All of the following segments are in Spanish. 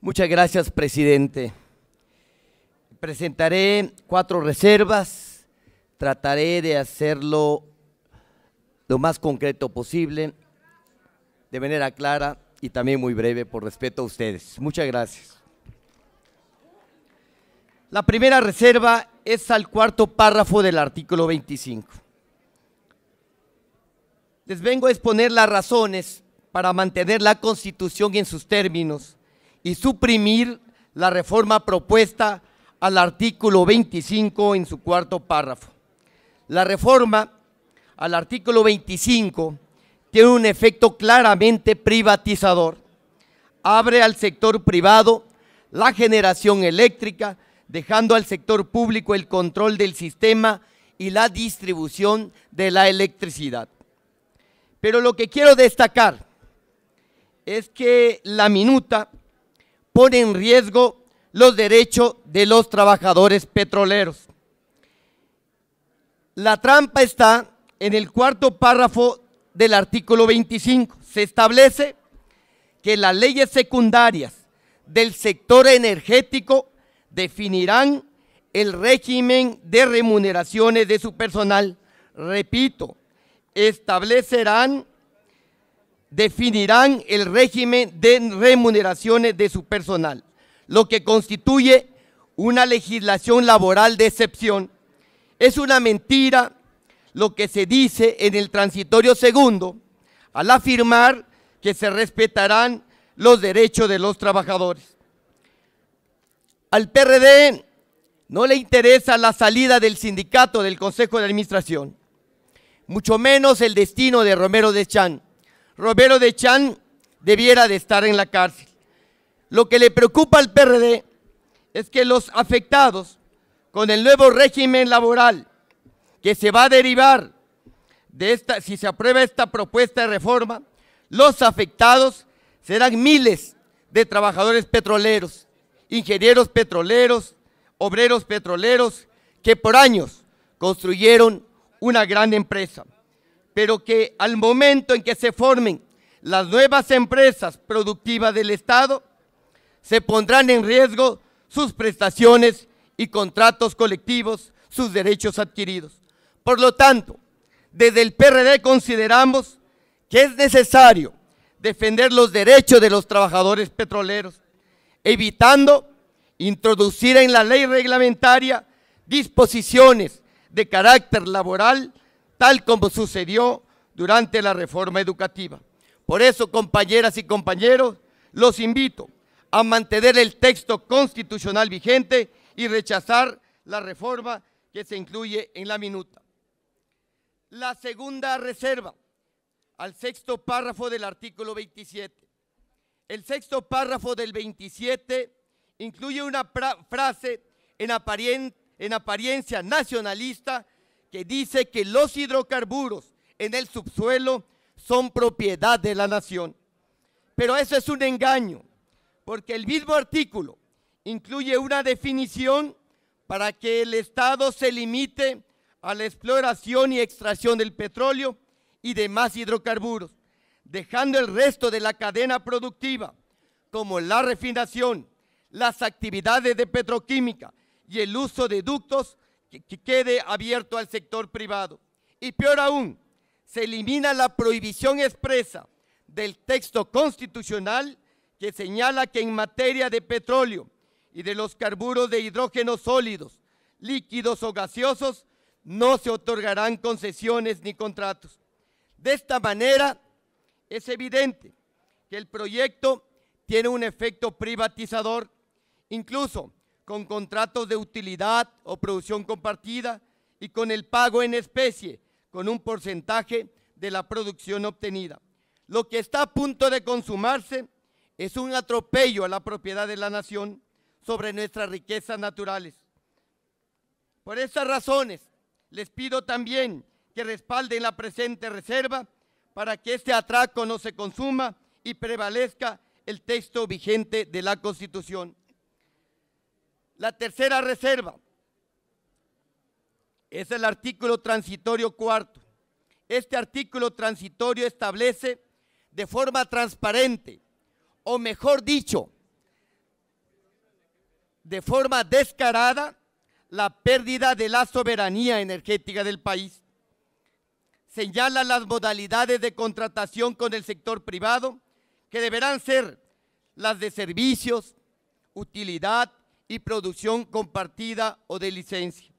Muchas gracias, presidente. Presentaré 4 reservas, trataré de hacerlo lo más concreto posible, de manera clara y también muy breve por respeto a ustedes. Muchas gracias. La primera reserva es al 4º párrafo del artículo 25. Les vengo a exponer las razones para mantener la Constitución en sus términos y suprimir la reforma propuesta al artículo 25 en su 4º párrafo. La reforma al artículo 25 tiene un efecto claramente privatizador. Abre al sector privado la generación eléctrica, dejando al sector público el control del sistema y la distribución de la electricidad. Pero lo que quiero destacar es que la minuta pone en riesgo los derechos de los trabajadores petroleros. La trampa está en el 4º párrafo del artículo 25. Se establece que las leyes secundarias del sector energético definirán el régimen de remuneraciones de su personal. Repito, definirán el régimen de remuneraciones de su personal, lo que constituye una legislación laboral de excepción. Es una mentira lo que se dice en el transitorio segundo al afirmar que se respetarán los derechos de los trabajadores. Al PRD no le interesa la salida del sindicato del Consejo de Administración, mucho menos el destino de Romero Deschamps. Romero Deschamps debiera de estar en la cárcel. Lo que le preocupa al PRD es que los afectados con el nuevo régimen laboral que se va a derivar de si se aprueba esta propuesta de reforma, los afectados serán miles de trabajadores petroleros, ingenieros petroleros, obreros petroleros, que por años construyeron una gran empresa, pero que al momento en que se formen las nuevas empresas productivas del Estado, se pondrán en riesgo sus prestaciones y contratos colectivos, sus derechos adquiridos. Por lo tanto, desde el PRD consideramos que es necesario defender los derechos de los trabajadores petroleros, evitando introducir en la ley reglamentaria disposiciones de carácter laboral, tal como sucedió durante la reforma educativa. Por eso, compañeras y compañeros, los invito a mantener el texto constitucional vigente y rechazar la reforma que se incluye en la minuta. La segunda reserva, al 6º párrafo del artículo 27. El 6º párrafo del 27 incluye una frase en apariencia nacionalista que dice que los hidrocarburos en el subsuelo son propiedad de la nación. Pero eso es un engaño, porque el mismo artículo incluye una definición para que el Estado se limite a la exploración y extracción del petróleo y demás hidrocarburos, dejando el resto de la cadena productiva, como la refinación, las actividades de petroquímica y el uso de ductos, que quede abierto al sector privado. Y peor aún, se elimina la prohibición expresa del texto constitucional que señala que en materia de petróleo y de los carburos de hidrógenos sólidos, líquidos o gaseosos, no se otorgarán concesiones ni contratos. De esta manera, es evidente que el proyecto tiene un efecto privatizador, incluso con contratos de utilidad o producción compartida y con el pago en especie, con un porcentaje de la producción obtenida. Lo que está a punto de consumarse es un atropello a la propiedad de la nación sobre nuestras riquezas naturales. Por estas razones, les pido también que respalden la presente reserva para que este atraco no se consuma y prevalezca el texto vigente de la Constitución. La tercera reserva es el artículo transitorio 4º. Este artículo transitorio establece de forma transparente, o mejor dicho, de forma descarada la pérdida de la soberanía energética del país. Señala las modalidades de contratación con el sector privado, que deberán ser las de servicios, utilidad y producción compartida o de licencia.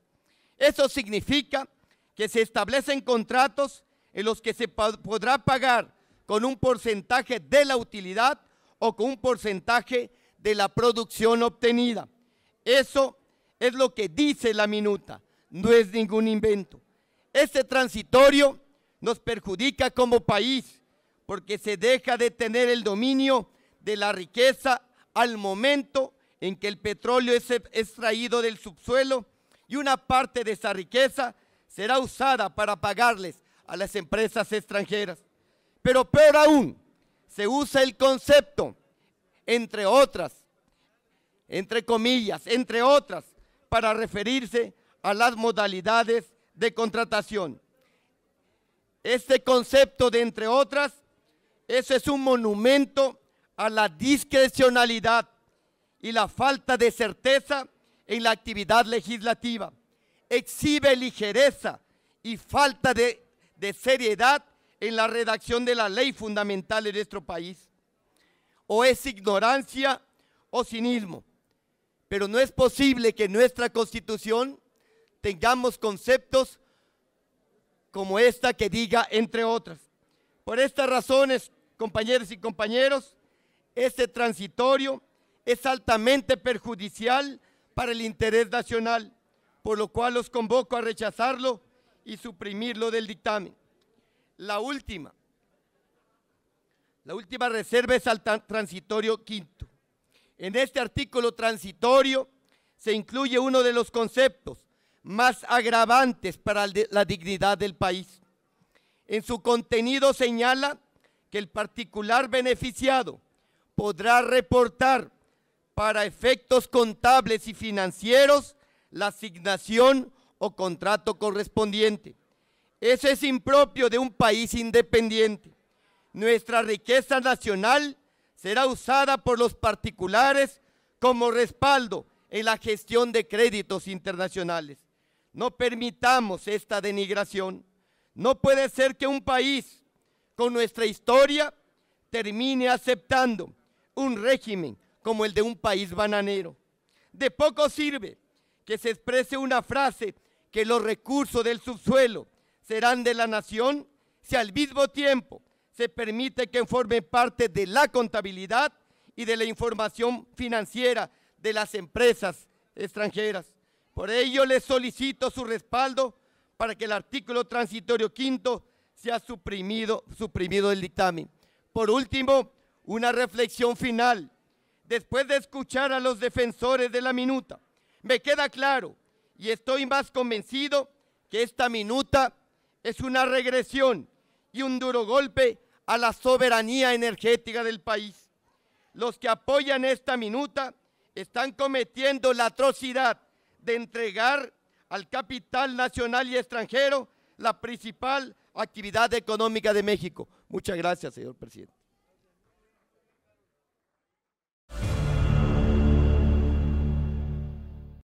Eso significa que se establecen contratos en los que se podrá pagar con un porcentaje de la utilidad o con un porcentaje de la producción obtenida. Eso es lo que dice la minuta, no es ningún invento. Este transitorio nos perjudica como país porque se deja de tener el dominio de la riqueza al momento en que el petróleo es extraído del subsuelo y una parte de esa riqueza será usada para pagarles a las empresas extranjeras. Pero peor aún, se usa el concepto, entre otras, entre comillas, entre otras, para referirse a las modalidades de contratación. Este concepto de entre otras, eso es un monumento a la discrecionalidad y la falta de certeza en la actividad legislativa. Exhibe ligereza y falta de seriedad en la redacción de la ley fundamental de nuestro país. O es ignorancia o cinismo. Pero no es posible que en nuestra Constitución tengamos conceptos como esta que diga entre otras. Por estas razones, compañeros y compañeros, este transitorio es altamente perjudicial para el interés nacional, por lo cual los convoco a rechazarlo y suprimirlo del dictamen. La última reserva es al transitorio quinto. En este artículo transitorio se incluye uno de los conceptos más agravantes para la dignidad del país. En su contenido señala que el particular beneficiado podrá reportar para efectos contables y financieros la asignación o contrato correspondiente. Eso es impropio de un país independiente. Nuestra riqueza nacional será usada por los particulares como respaldo en la gestión de créditos internacionales. No permitamos esta denigración. No puede ser que un país con nuestra historia termine aceptando un régimen como el de un país bananero. De poco sirve que se exprese una frase que los recursos del subsuelo serán de la nación si al mismo tiempo se permite que forme parte de la contabilidad y de la información financiera de las empresas extranjeras. Por ello les solicito su respaldo para que el artículo transitorio quinto sea suprimido del dictamen. Por último, una reflexión final. Después de escuchar a los defensores de la minuta, me queda claro y estoy más convencido que esta minuta es una regresión y un duro golpe a la soberanía energética del país. Los que apoyan esta minuta están cometiendo la atrocidad de entregar al capital nacional y extranjero la principal actividad económica de México. Muchas gracias, señor presidente.